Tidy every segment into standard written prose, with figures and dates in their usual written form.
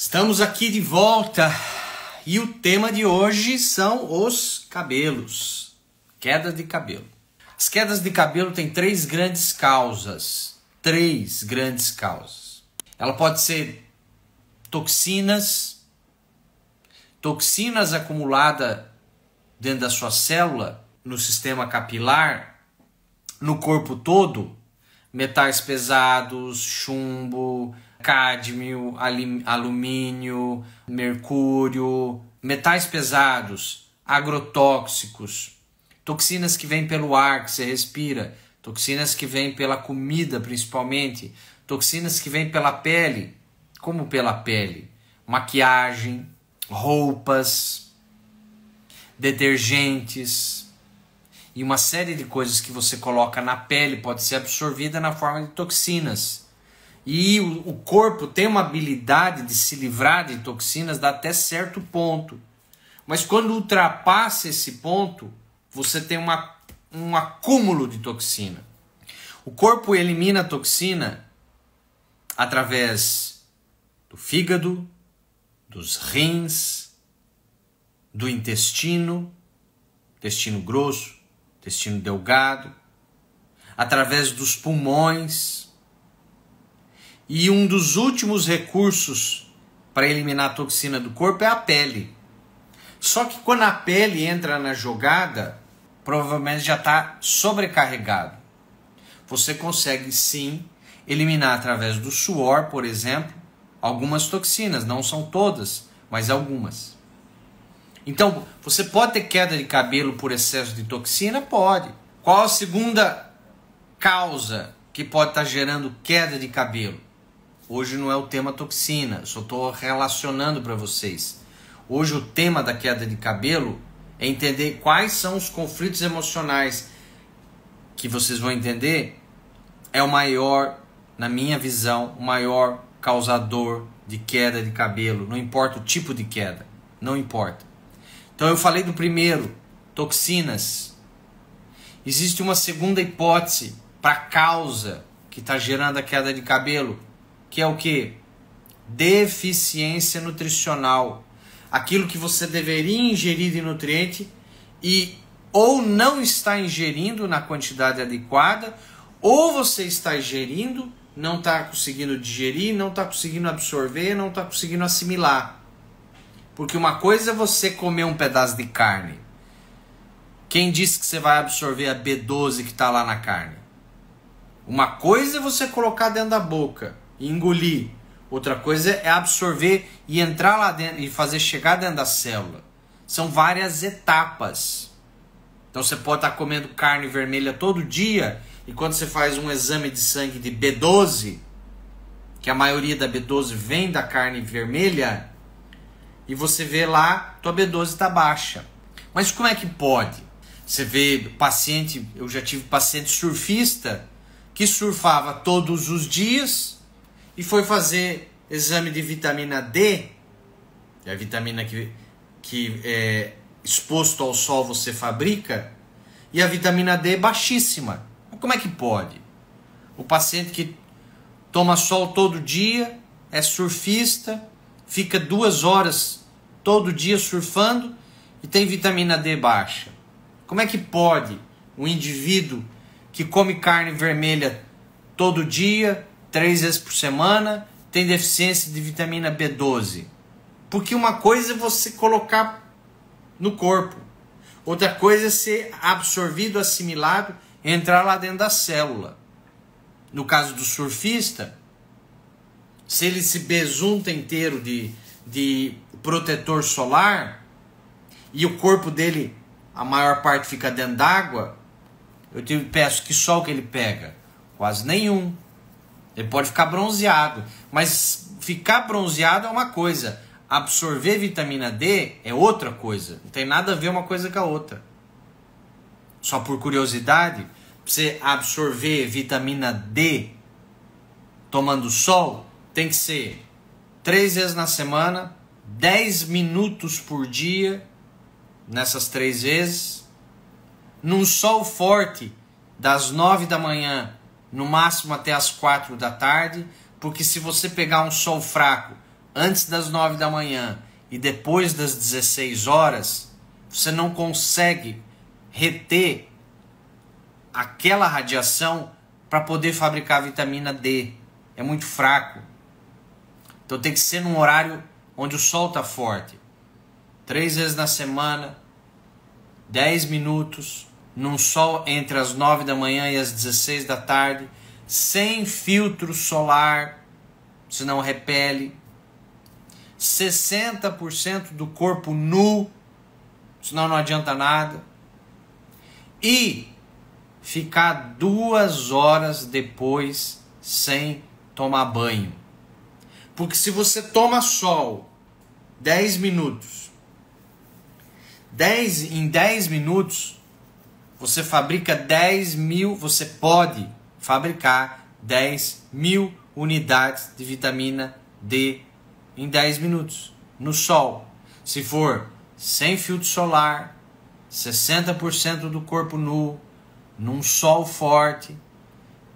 Estamos aqui de volta e o tema de hoje são os cabelos, queda de cabelo. As quedas de cabelo têm três grandes causas. Ela pode ser toxinas acumuladas dentro da sua célula, no sistema capilar, no corpo todo, metais pesados, chumbo, cádmio, alumínio, mercúrio, metais pesados, agrotóxicos, toxinas que vêm pelo ar que você respira, toxinas que vêm pela comida principalmente, toxinas que vêm pela pele, como pela pele, maquiagem, roupas, detergentes e uma série de coisas que você coloca na pele pode ser absorvida na forma de toxinas. E o corpo tem uma habilidade de se livrar de toxinas até certo ponto. Mas quando ultrapassa esse ponto, você tem um acúmulo de toxina. O corpo elimina a toxina através do fígado, dos rins, do intestino grosso, intestino delgado, através dos pulmões. E um dos últimos recursos para eliminar a toxina do corpo é a pele. Só que quando a pele entra na jogada, provavelmente já está sobrecarregado. Você consegue sim eliminar através do suor, por exemplo, algumas toxinas. Não são todas, mas algumas. Então, você pode ter queda de cabelo por excesso de toxina? Pode. Qual a segunda causa que pode estar gerando queda de cabelo? Hoje não é o tema toxina, só estou relacionando para vocês. Hoje o tema da queda de cabelo é entender quais são os conflitos emocionais que vocês vão entender. É o maior, na minha visão, o maior causador de queda de cabelo. Não importa o tipo de queda, não importa. Então eu falei do primeiro, toxinas. Existe uma segunda hipótese para a causa que está gerando a queda de cabelo, que é o quê? Deficiência nutricional. Aquilo que você deveria ingerir de nutriente e ou não está ingerindo na quantidade adequada, ou você está ingerindo, não está conseguindo digerir, não está conseguindo absorver, não está conseguindo assimilar. Porque uma coisa é você comer um pedaço de carne. Quem disse que você vai absorver a B12 que está lá na carne? Uma coisa é você colocar dentro da boca e engolir. Outra coisa é absorver e entrar lá dentro e fazer chegar dentro da célula. São várias etapas. Então você pode estar comendo carne vermelha todo dia e quando você faz um exame de sangue de B12, que a maioria da B12 vem da carne vermelha, e você vê lá, tua B12 está baixa. Mas como é que pode? Você vê paciente, eu já tive paciente surfista que surfava todos os dias e foi fazer exame de vitamina D, que é a vitamina que exposto ao sol você fabrica, e a vitamina D é baixíssima. Mas como é que pode? O paciente que toma sol todo dia, é surfista, fica 2 horas todo dia surfando e tem vitamina D baixa. Como é que pode um indivíduo que come carne vermelha todo dia, 3 vezes por semana, tem deficiência de vitamina B12? Porque uma coisa é você colocar no corpo, outra coisa é ser absorvido, assimilado, entrar lá dentro da célula. No caso do surfista, se ele se besunta inteiro de protetor solar e o corpo dele, a maior parte fica dentro d'água, eu te peço, que sol que ele pega? Quase nenhum. Ele pode ficar bronzeado, mas ficar bronzeado é uma coisa, absorver vitamina D é outra coisa. Não tem nada a ver uma coisa com a outra. Só por curiosidade, você absorver vitamina D tomando sol, tem que ser 3 vezes na semana, 10 minutos por dia, nessas 3 vezes, num sol forte, das 9 da manhã, no máximo até as 4 da tarde, porque se você pegar um sol fraco, antes das 9 da manhã e depois das 16 horas, você não consegue reter aquela radiação para poder fabricar a vitamina D. É muito fraco. Então tem que ser num horário onde o sol está forte. 3 vezes na semana, 10 minutos, num sol entre as 9 da manhã e as 16 da tarde, sem filtro solar, senão repele. 60% do corpo nu, senão não adianta nada. E ficar 2 horas depois sem tomar banho. Porque se você toma sol 10 minutos, em 10 minutos, você fabrica 10.000, você pode fabricar 10.000 unidades de vitamina D em 10 minutos, no sol. Se for sem filtro solar, 60% do corpo nu, num sol forte,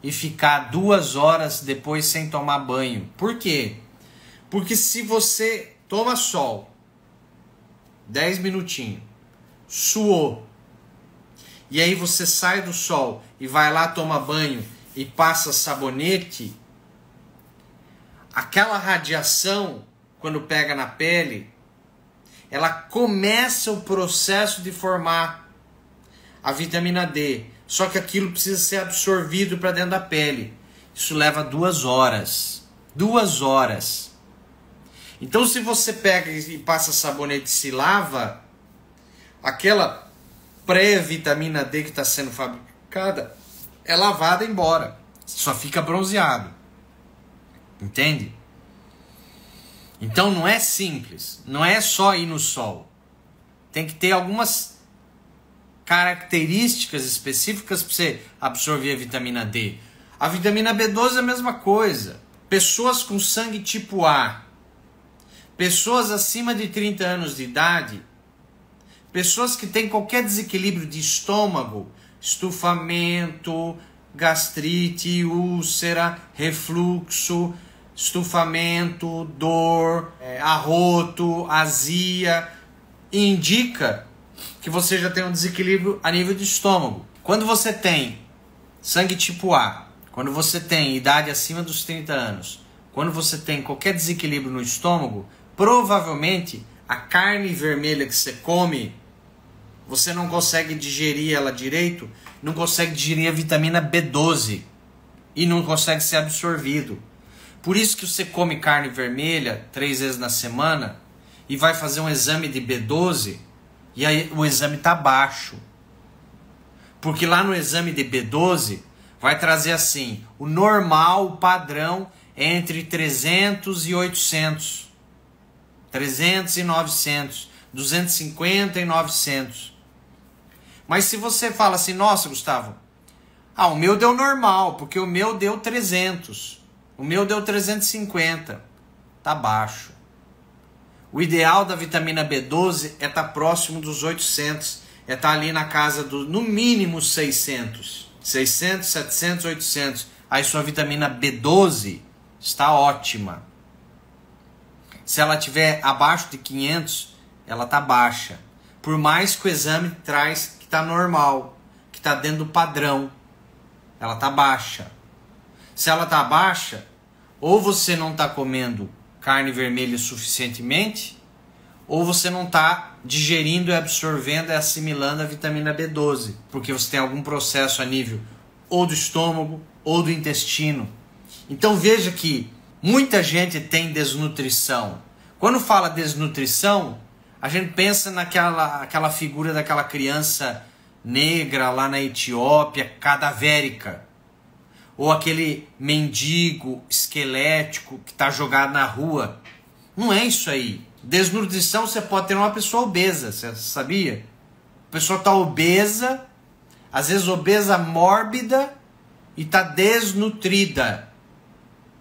e ficar 2 horas depois sem tomar banho. Por quê? Porque se você toma sol, 10 minutinhos, suou, e aí você sai do sol e vai lá tomar banho e passa sabonete, aquela radiação, quando pega na pele, ela começa o processo de formar a vitamina D. Só que aquilo precisa ser absorvido para dentro da pele. Isso leva 2 horas. 2 horas. Então se você pega e passa sabonete e se lava, aquela pré-vitamina D que está sendo fabricada é lavada embora. Só fica bronzeado. Entende? Então não é simples. Não é só ir no sol. Tem que ter algumas características específicas para você absorver a vitamina D. A vitamina B12 é a mesma coisa. Pessoas com sangue tipo A, pessoas acima de 30 anos de idade, pessoas que têm qualquer desequilíbrio de estômago, estufamento, gastrite, úlcera, refluxo, estufamento, dor, arroto, azia, indica que você já tem um desequilíbrio a nível de estômago. Quando você tem sangue tipo A, quando você tem idade acima dos 30 anos, quando você tem qualquer desequilíbrio no estômago, provavelmente a carne vermelha que você come, você não consegue digerir ela direito, não consegue digerir a vitamina B12 e não consegue ser absorvido. Por isso que você come carne vermelha 3 vezes na semana e vai fazer um exame de B12 e aí o exame está baixo. Porque lá no exame de B12 vai trazer assim, o normal, o padrão é entre 300 e 800. 300 e 900. 250 e 900. Mas se você fala assim, nossa Gustavo, o meu deu normal, porque o meu deu 300. O meu deu 350. Tá baixo. O ideal da vitamina B12 é estar próximo dos 800. É estar ali na casa do, no mínimo, 600. 600, 700, 800. Aí sua vitamina B12 está ótima. Se ela estiver abaixo de 500, ela está baixa. Por mais que o exame traz que está normal, que está dentro do padrão, ela está baixa. Se ela está baixa, ou você não está comendo carne vermelha suficientemente, ou você não está digerindo e absorvendo e assimilando a vitamina B12, porque você tem algum processo a nível ou do estômago ou do intestino. Então veja que muita gente tem desnutrição. Quando fala desnutrição, a gente pensa naquela figura daquela criança negra lá na Etiópia, cadavérica. Ou aquele mendigo esquelético que está jogado na rua. Não é isso aí. Desnutrição você pode ter uma pessoa obesa, você sabia? A pessoa está obesa, às vezes obesa mórbida e está desnutrida.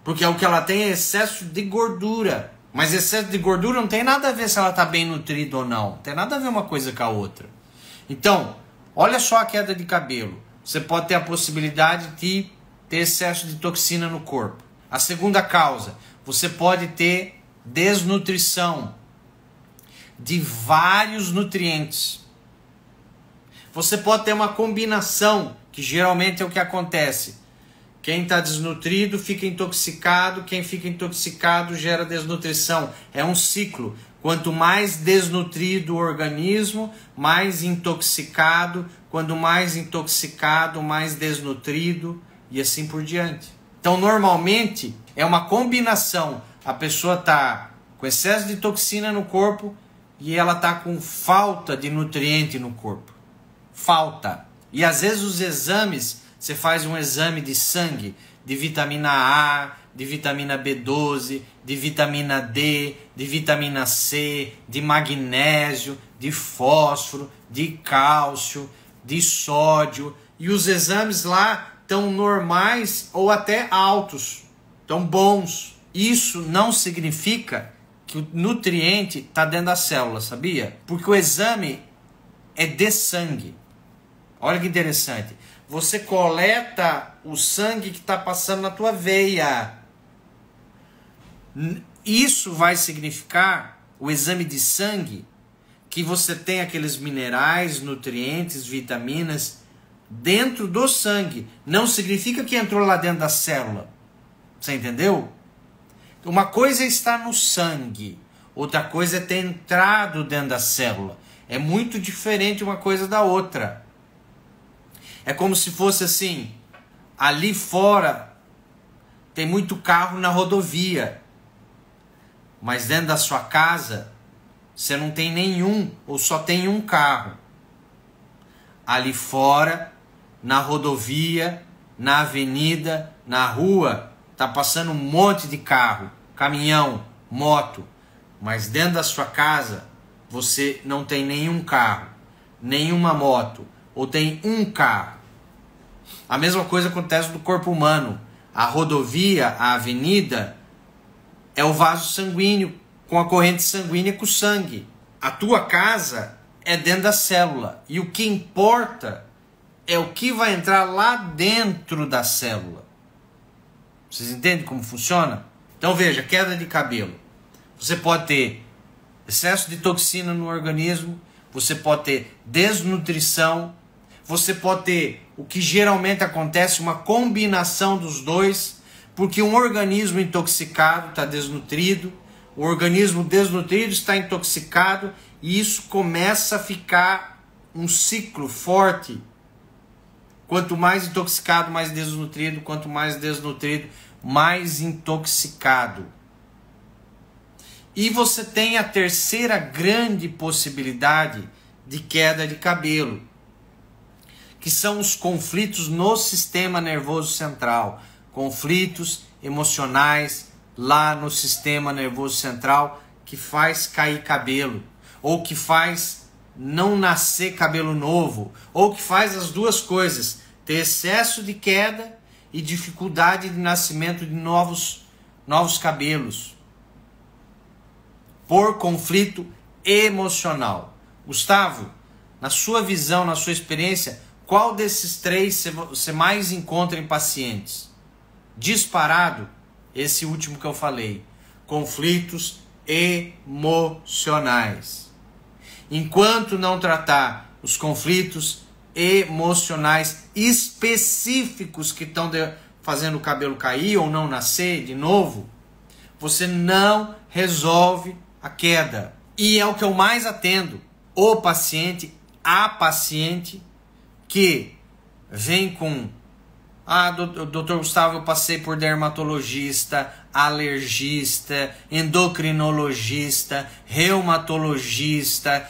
Porque o que ela tem é excesso de gordura. Mas excesso de gordura não tem nada a ver se ela está bem nutrida ou não. Não tem nada a ver uma coisa com a outra. Então, olha só a queda de cabelo. Você pode ter a possibilidade de ter excesso de toxina no corpo. A segunda causa, você pode ter desnutrição de vários nutrientes. Você pode ter uma combinação, que geralmente é o que acontece. Quem está desnutrido fica intoxicado, quem fica intoxicado gera desnutrição. É um ciclo. Quanto mais desnutrido o organismo, mais intoxicado. Quanto mais intoxicado, mais desnutrido e assim por diante. Então, normalmente, é uma combinação. A pessoa está com excesso de toxina no corpo e ela está com falta de nutriente no corpo. Falta. E às vezes os exames, você faz um exame de sangue, de vitamina A, de vitamina B12, de vitamina D, de vitamina C, de magnésio, de fósforo, de cálcio, de sódio. E os exames lá estão normais ou até altos, estão bons. Isso não significa que o nutriente está dentro da célula, sabia? Porque o exame é de sangue. Olha que interessante. Você coleta o sangue que está passando na tua veia. Isso vai significar, o exame de sangue, que você tem aqueles minerais, nutrientes, vitaminas dentro do sangue. Não significa que entrou lá dentro da célula. Você entendeu? Uma coisa é estar no sangue, outra coisa é ter entrado dentro da célula. É muito diferente uma coisa da outra. É como se fosse assim, ali fora tem muito carro na rodovia, mas dentro da sua casa você não tem nenhum, ou só tem um carro. Ali fora, na rodovia, na avenida, na rua, tá passando um monte de carro, caminhão, moto, mas dentro da sua casa você não tem nenhum carro, nenhuma moto, ou tem um carro. A mesma coisa acontece no corpo humano. A rodovia, a avenida, é o vaso sanguíneo, com a corrente sanguínea com o sangue. A tua casa é dentro da célula. E o que importa é o que vai entrar lá dentro da célula. Vocês entendem como funciona? Então veja, queda de cabelo. Você pode ter excesso de toxina no organismo, você pode ter desnutrição, você pode ter o que geralmente acontece, uma combinação dos dois, porque um organismo intoxicado está desnutrido, o organismo desnutrido está intoxicado, e isso começa a ficar um ciclo forte. Quanto mais intoxicado, mais desnutrido, quanto mais desnutrido, mais intoxicado. E você tem a terceira grande possibilidade de queda de cabelo, que são os conflitos no sistema nervoso central, conflitos emocionais lá no sistema nervoso central, que faz cair cabelo, ou que faz não nascer cabelo novo, ou que faz as duas coisas, ter excesso de queda e dificuldade de nascimento de novos cabelos, por conflito emocional. Gustavo, na sua visão, na sua experiência, qual desses três você mais encontra em pacientes? Disparado, esse último que eu falei, conflitos emocionais. Enquanto não tratar os conflitos emocionais específicos que estão fazendo o cabelo cair ou não nascer de novo, você não resolve a queda. E é o que eu mais atendo, o paciente, a paciente que vem com: doutor Gustavo, eu passei por dermatologista, alergista, endocrinologista, reumatologista,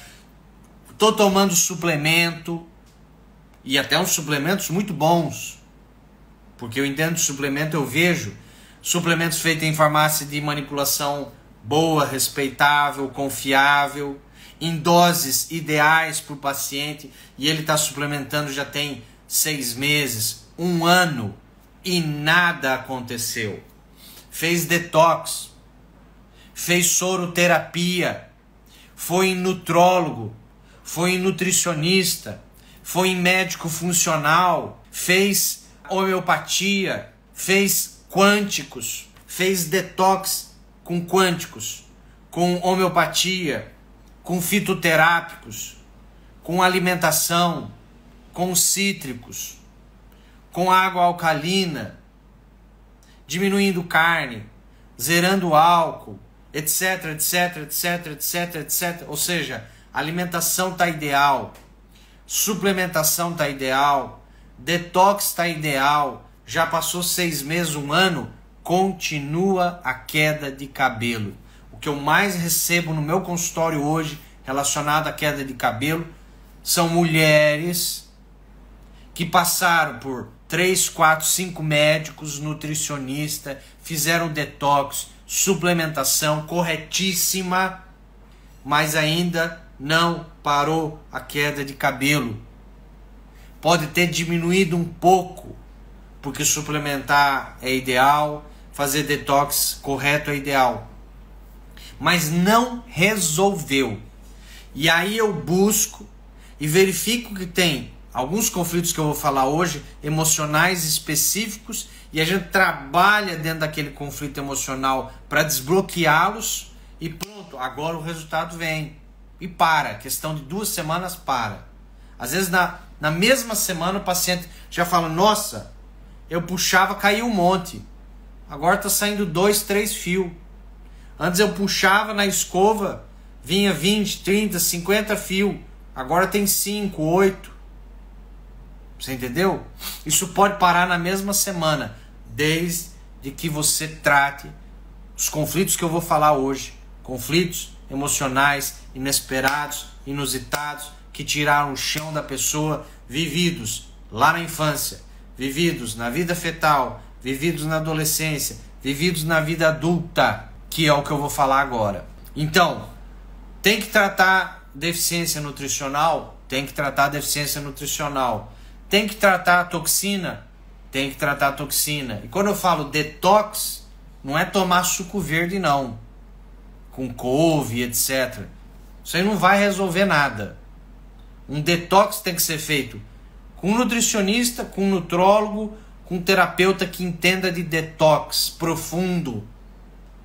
estou tomando suplemento, e até uns suplementos muito bons, porque eu entendo de suplemento, eu vejo suplementos feitos em farmácia de manipulação boa, respeitável, confiável, em doses ideais para o paciente, e ele está suplementando já tem 6 meses, 1 ano, e nada aconteceu. Fez detox, fez soroterapia, foi em nutrólogo, foi em nutricionista, foi em médico funcional, fez homeopatia, fez quânticos, fez detox com quânticos, com homeopatia, com fitoterápicos, com alimentação, com cítricos, com água alcalina, diminuindo carne, zerando álcool, etc, etc, etc, etc, etc. Ou seja, a alimentação está ideal, suplementação está ideal, detox está ideal, já passou 6 meses, 1 ano, continua a queda de cabelo. O que eu mais recebo no meu consultório hoje, relacionado à queda de cabelo, são mulheres que passaram por 3, 4, 5 médicos, nutricionista, fizeram detox, suplementação corretíssima, mas ainda não parou a queda de cabelo. Pode ter diminuído um pouco, porque suplementar é ideal, fazer detox correto é ideal, mas não resolveu. E aí eu busco e verifico que tem alguns conflitos que eu vou falar hoje, emocionais específicos, e a gente trabalha dentro daquele conflito emocional para desbloqueá-los, e pronto, agora o resultado vem. E para, questão de 2 semanas para. Às vezes na mesma semana o paciente já fala, nossa, eu puxava, caiu um monte. Agora está saindo 2, 3 fios. Antes eu puxava na escova, vinha 20, 30, 50 fios. Agora tem 5, 8. Você entendeu? Isso pode parar na mesma semana, desde que você trate os conflitos que eu vou falar hoje. Conflitos emocionais, inesperados, inusitados, que tiraram o chão da pessoa, vividos lá na infância, vividos na vida fetal, vividos na adolescência, vividos na vida adulta, que é o que eu vou falar agora. Então, tem que tratar deficiência nutricional? Tem que tratar deficiência nutricional. Tem que tratar a toxina? Tem que tratar a toxina. E quando eu falo detox, não é tomar suco verde não, com couve, etc. Isso aí não vai resolver nada. Um detox tem que ser feito com um nutricionista, com um nutrólogo, com um terapeuta que entenda de detox profundo.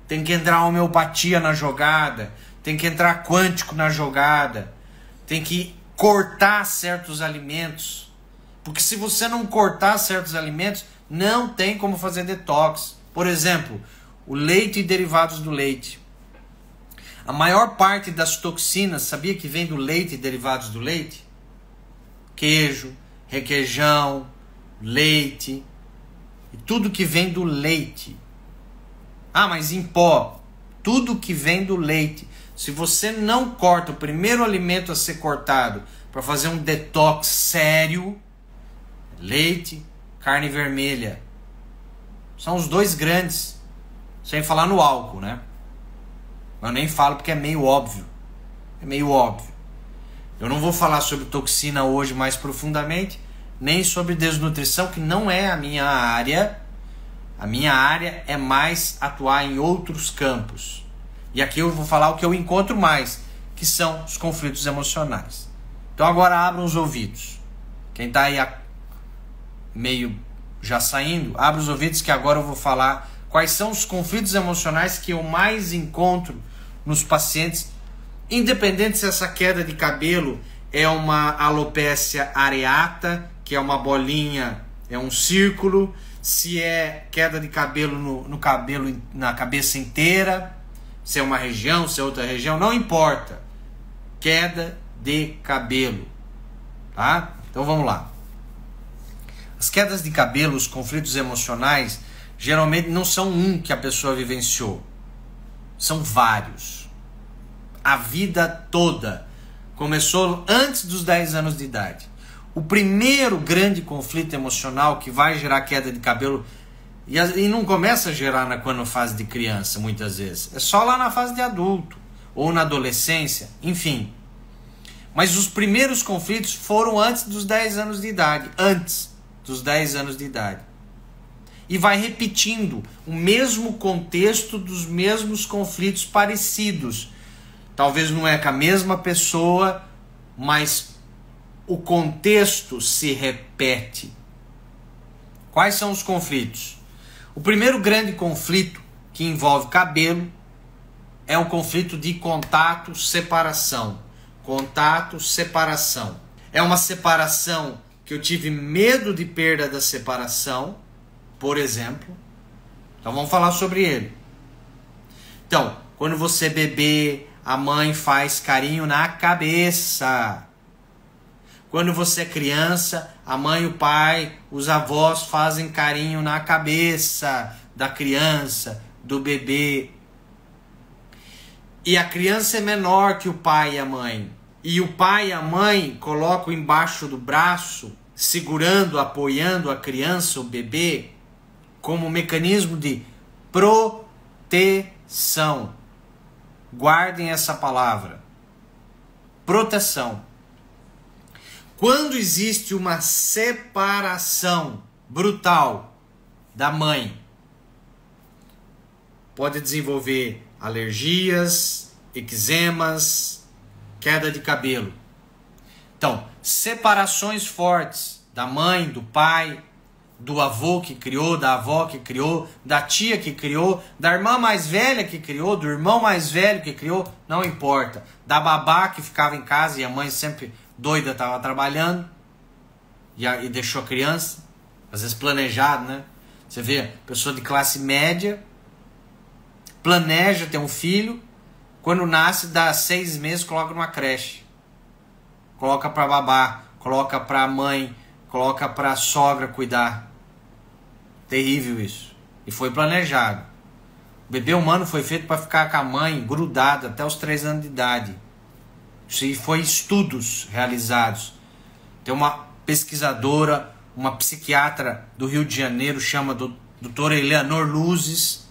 Tem que entrar homeopatia na jogada, tem que entrar quântico na jogada, tem que cortar certos alimentos. Porque se você não cortar certos alimentos, não tem como fazer detox. Por exemplo, o leite e derivados do leite. A maior parte das toxinas, sabia que vem do leite e derivados do leite? Queijo, requeijão, leite, e tudo que vem do leite. Ah, mas em pó, tudo que vem do leite. Se você não corta o primeiro alimento a ser cortado para fazer um detox sério, leite, carne vermelha, são os 2 grandes, sem falar no álcool, né? Eu nem falo porque é meio óbvio. É meio óbvio. Eu não vou falar sobre toxina hoje mais profundamente, nem sobre desnutrição, que não é a minha área. A minha área é mais atuar em outros campos. E aqui eu vou falar o que eu encontro mais, que são os conflitos emocionais. Então agora abram os ouvidos. Quem está aí meio já saindo, abre os ouvidos que agora eu vou falar quais são os conflitos emocionais que eu mais encontro nos pacientes, independente se essa queda de cabelo é uma alopécia areata, que é uma bolinha, é um círculo, se é queda de cabelo no cabelo, na cabeça inteira, se é uma região, se é outra região, não importa. Queda de cabelo, tá? Então vamos lá. As quedas de cabelo, os conflitos emocionais, geralmente não são um que a pessoa vivenciou. São vários. A vida toda. Começou antes dos 10 anos de idade. O primeiro grande conflito emocional que vai gerar queda de cabelo, e não começa a gerar na fase de criança, muitas vezes. É só lá na fase de adulto, ou na adolescência, enfim. Mas os primeiros conflitos foram antes dos 10 anos de idade. Antes dos 10 anos de idade. E vai repetindo o mesmo contexto dos mesmos conflitos parecidos. Talvez não é com a mesma pessoa, mas o contexto se repete. Quais são os conflitos? O primeiro grande conflito que envolve cabelo é um conflito de contato-separação. Contato-separação. É uma separação que eu tive medo de perda da separação, por exemplo. Então vamos falar sobre ele. Então, quando você é bebê, a mãe faz carinho na cabeça. Quando você é criança, a mãe, o pai, os avós fazem carinho na cabeça da criança, do bebê. E a criança é menor que o pai e a mãe. E o pai e a mãe colocam embaixo do braço, segurando, apoiando a criança, o bebê, como mecanismo de proteção. Guardem essa palavra. Proteção. Quando existe uma separação brutal da mãe, pode desenvolver alergias, eczemas, queda de cabelo. Então, separações fortes da mãe, do pai, do avô que criou, da avó que criou, da tia que criou, da irmã mais velha que criou, do irmão mais velho que criou, não importa. Da babá que ficava em casa e a mãe sempre doida estava trabalhando e deixou a criança, às vezes planejado, né? Você vê, pessoa de classe média planeja ter um filho, quando nasce, dá 6 meses, coloca numa creche. Coloca para babá, coloca para mãe, coloca para sogra cuidar. Terrível isso. E foi planejado. O bebê humano foi feito para ficar com a mãe grudado até os 3 anos de idade. Isso foi estudos realizados. Tem uma pesquisadora, uma psiquiatra do Rio de Janeiro, chama doutora Eleanor Luzes,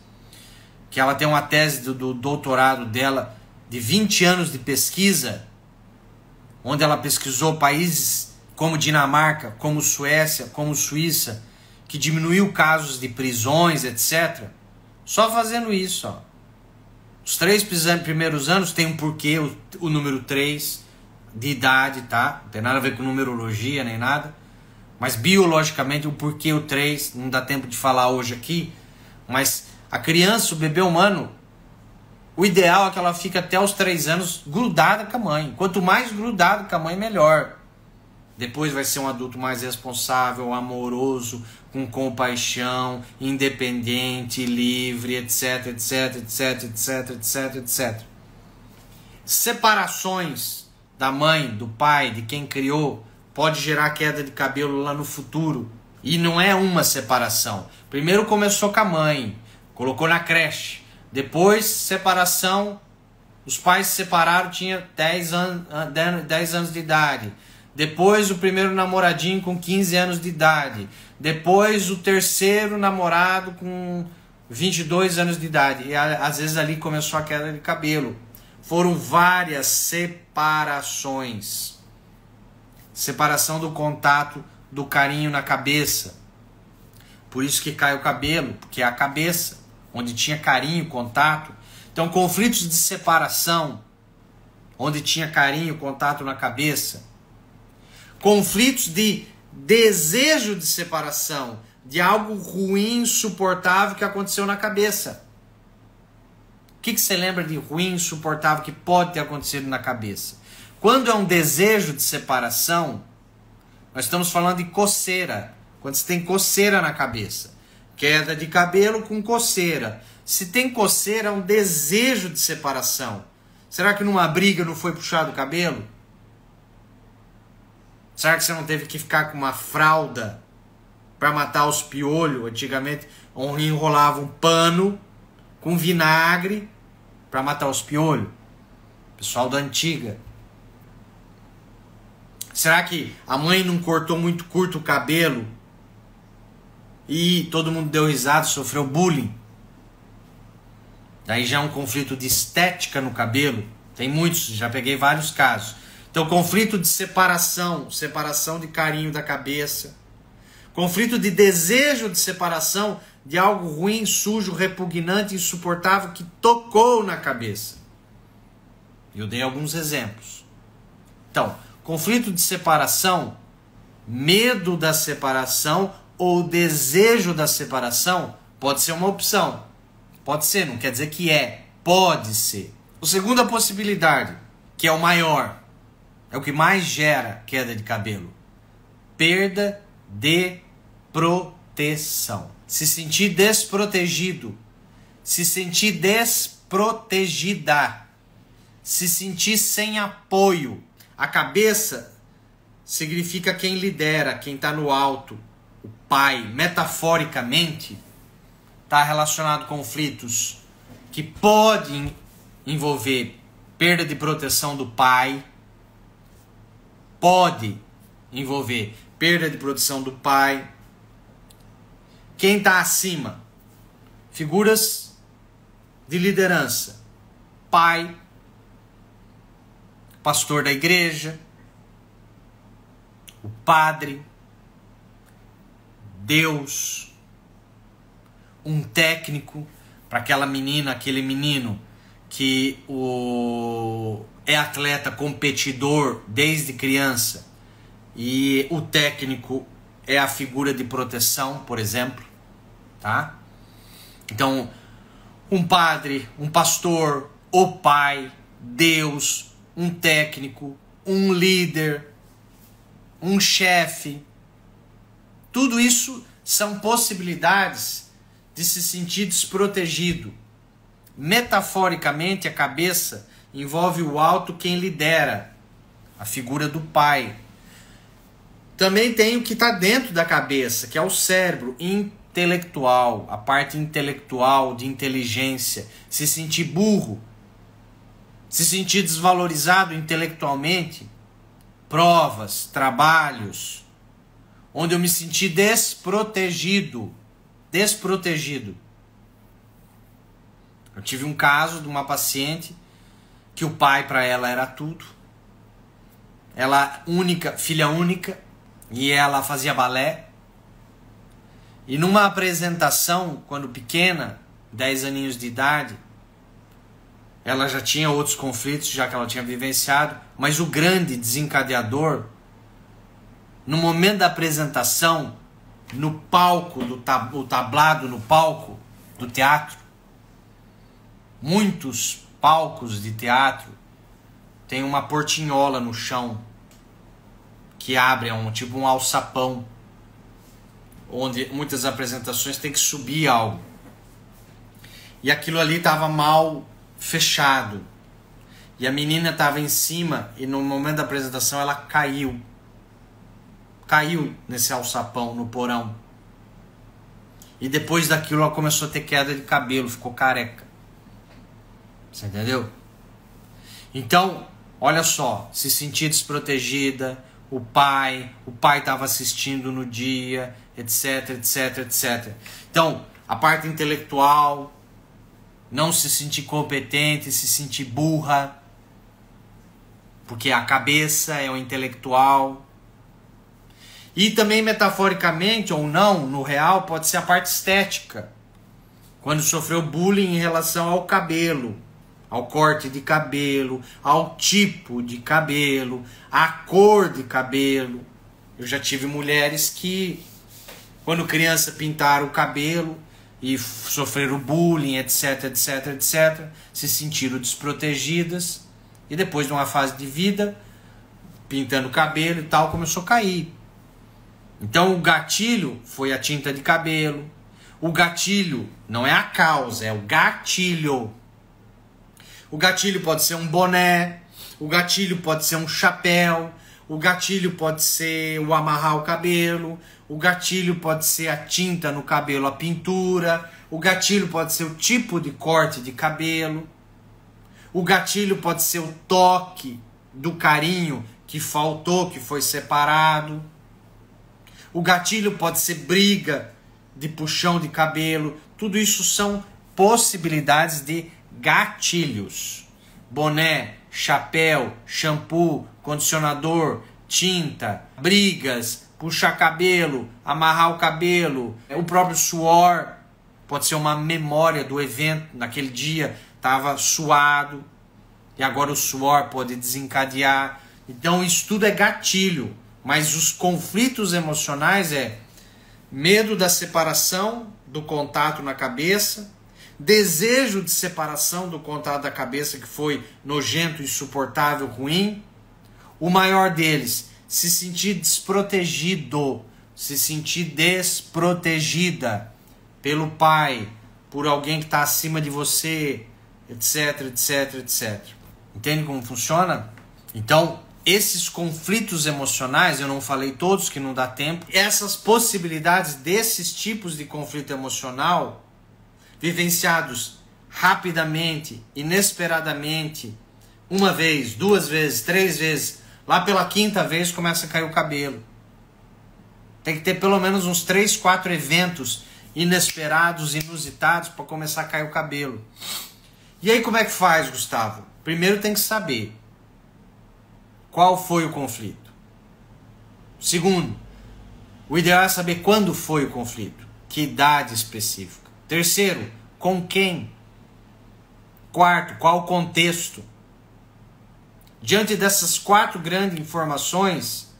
que ela tem uma tese do doutorado dela de 20 anos de pesquisa, onde ela pesquisou países como Dinamarca, como Suécia, como Suíça, que diminuiu casos de prisões, etc. Só fazendo isso, ó. Os 3 primeiros anos tem um porquê, o número 3 de idade, tá? Não tem nada a ver com numerologia nem nada. Mas biologicamente o porquê o 3, não dá tempo de falar hoje aqui. Mas a criança, o bebê humano, o ideal é que ela fique até os 3 anos grudada com a mãe. Quanto mais grudado com a mãe, melhor. Depois vai ser um adulto mais responsável, amoroso, com compaixão, independente, livre, etc, etc, etc, etc, etc, etc. Separações da mãe, do pai, de quem criou, pode gerar queda de cabelo lá no futuro. E não é uma separação. Primeiro começou com a mãe, colocou na creche. Depois, separação, os pais se separaram, tinha 10 anos de idade. Depois o primeiro namoradinho com 15 anos de idade. Depois o terceiro namorado com 22 anos de idade. E às vezes ali começou a queda de cabelo. Foram várias separações. Separação do contato, do carinho na cabeça. Por isso que cai o cabelo, porque é a cabeça, onde tinha carinho, contato. Então conflitos de separação, onde tinha carinho, contato na cabeça. Conflitos de desejo de separação, de algo ruim, insuportável que aconteceu na cabeça. O que você lembra de ruim, insuportável que pode ter acontecido na cabeça? Quando é um desejo de separação, nós estamos falando de coceira. Quando você tem coceira na cabeça. Queda de cabelo com coceira. Se tem coceira, é um desejo de separação. Será que numa briga não foi puxado o cabelo? Será que você não teve que ficar com uma fralda para matar os piolhos? Antigamente, enrolava um pano com vinagre para matar os piolhos. Pessoal da antiga. Será que a mãe não cortou muito curto o cabelo e todo mundo deu risada, sofreu bullying? Daí já é um conflito de estética no cabelo. Tem muitos, já peguei vários casos. Então, conflito de separação, separação de carinho da cabeça. Conflito de desejo de separação de algo ruim, sujo, repugnante, insuportável que tocou na cabeça. Eu dei alguns exemplos. Então, conflito de separação, medo da separação ou desejo da separação pode ser uma opção. Pode ser, não quer dizer que é. Pode ser. A segunda possibilidade, que é o maior, é o que mais gera queda de cabelo. Perda de proteção. Se sentir desprotegido. Se sentir desprotegida. Se sentir sem apoio. A cabeça significa quem lidera, quem está no alto. O pai, metaforicamente, está relacionado a conflitos que podem envolver perda de proteção do pai. Pode envolver perda de proteção do pai. Quem está acima? Figuras de liderança. Pai, pastor da igreja, o padre, Deus, um técnico para aquela menina, aquele menino que é atleta competidor desde criança e o técnico é a figura de proteção, por exemplo, tá? Então, um padre, um pastor, o pai, Deus, um técnico, um líder, um chefe, tudo isso são possibilidades de se sentir desprotegido. Metaforicamente, a cabeça envolve o alto, quem lidera, a figura do pai. Também tem o que está dentro da cabeça, que é o cérebro intelectual, a parte intelectual de inteligência, se sentir burro, se sentir desvalorizado intelectualmente, provas, trabalhos, onde eu me senti desprotegido. Eu tive um caso de uma paciente que o pai para ela era tudo. Ela filha única, e ela fazia balé. E numa apresentação, quando pequena, 10 aninhos de idade, ela já tinha outros conflitos, já que ela tinha vivenciado, mas o grande desencadeador, no momento da apresentação, no palco, o tablado no palco do teatro, muitos palcos de teatro tem uma portinhola no chão que abre, tipo um alçapão, onde muitas apresentações tem que subir algo. E aquilo ali estava mal fechado. E a menina estava em cima e no momento da apresentação ela caiu. Caiu nesse alçapão, no porão. E depois daquilo ela começou a ter queda de cabelo, ficou careca. Você entendeu? Então, olha só, se sentir desprotegida, o pai estava assistindo no dia, etc, etc, etc. Então, a parte intelectual, não se sentir competente, se sentir burra, porque a cabeça é o intelectual. E também metaforicamente ou não, no real, pode ser a parte estética. Quando sofreu bullying em relação ao cabelo, ao corte de cabelo, ao tipo de cabelo, à cor de cabelo. Eu já tive mulheres que, quando criança, pintaram o cabelo e sofreram bullying, etc, etc, etc, se sentiram desprotegidas e depois de uma fase de vida, pintando o cabelo e tal, começou a cair. Então o gatilho foi a tinta de cabelo. O gatilho não é a causa, é o gatilho. O gatilho pode ser um boné, o gatilho pode ser um chapéu, o gatilho pode ser o amarrar o cabelo, o gatilho pode ser a tinta no cabelo, a pintura, o gatilho pode ser o tipo de corte de cabelo, o gatilho pode ser o toque do carinho que faltou, que foi separado. O gatilho pode ser briga de puxão de cabelo. Tudo isso são possibilidades de gatilhos. Boné, chapéu, shampoo, condicionador, tinta, brigas, puxar cabelo, amarrar o cabelo, o próprio suor. Pode ser uma memória do evento. Naquele dia estava suado e agora o suor pode desencadear. Então isso tudo é gatilho. Mas os conflitos emocionais é medo da separação, do contato na cabeça, desejo de separação do contato da cabeça que foi nojento, insuportável, ruim. O maior deles, se sentir desprotegido, se sentir desprotegida pelo pai, por alguém que está acima de você, etc, etc, etc. Entende como funciona? Então, esses conflitos emocionais, eu não falei todos que não dá tempo, essas possibilidades desses tipos de conflito emocional, vivenciados rapidamente, inesperadamente, uma vez, duas vezes, três vezes, lá pela quinta vez começa a cair o cabelo. Tem que ter pelo menos uns 3, 4 eventos inesperados, inusitados, para começar a cair o cabelo. E aí como é que faz, Gustavo? Primeiro tem que saber qual foi o conflito. Segundo, o ideal é saber quando foi o conflito, que idade específica. Terceiro, com quem? Quarto, qual o contexto? Diante dessas 4 grandes informações,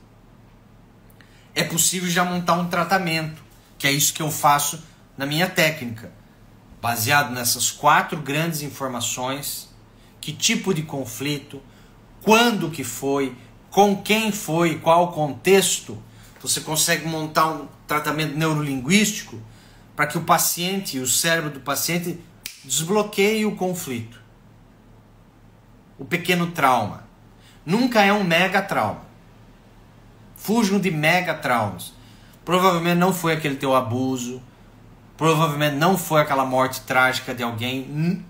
é possível já montar um tratamento, que é isso que eu faço na minha técnica. Baseado nessas 4 grandes informações, que tipo de conflito, quando que foi, com quem foi, qual o contexto, você consegue montar um tratamento neurolinguístico para que o paciente, o cérebro do paciente, desbloqueie o conflito. O pequeno trauma. Nunca é um mega trauma. Fujam de mega traumas. Provavelmente não foi aquele teu abuso. Provavelmente não foi aquela morte trágica de alguém.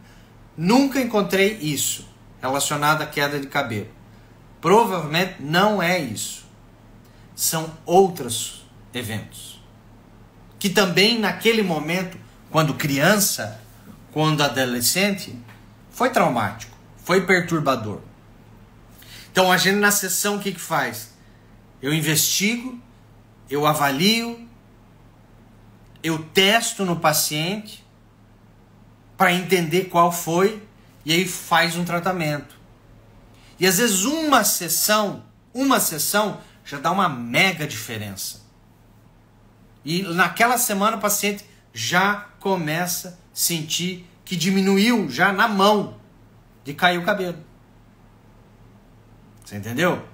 Nunca encontrei isso relacionado à queda de cabelo. Provavelmente não é isso. São outros eventos. Que também naquele momento, quando criança, quando adolescente, foi traumático, foi perturbador. Então a gente na sessão o que faz? Eu investigo, eu avalio, eu testo no paciente para entender qual foi e aí faz um tratamento. E às vezes uma sessão já dá uma mega diferença. E naquela semana o paciente já começa a sentir que diminuiu já na mão de cair o cabelo. Você entendeu?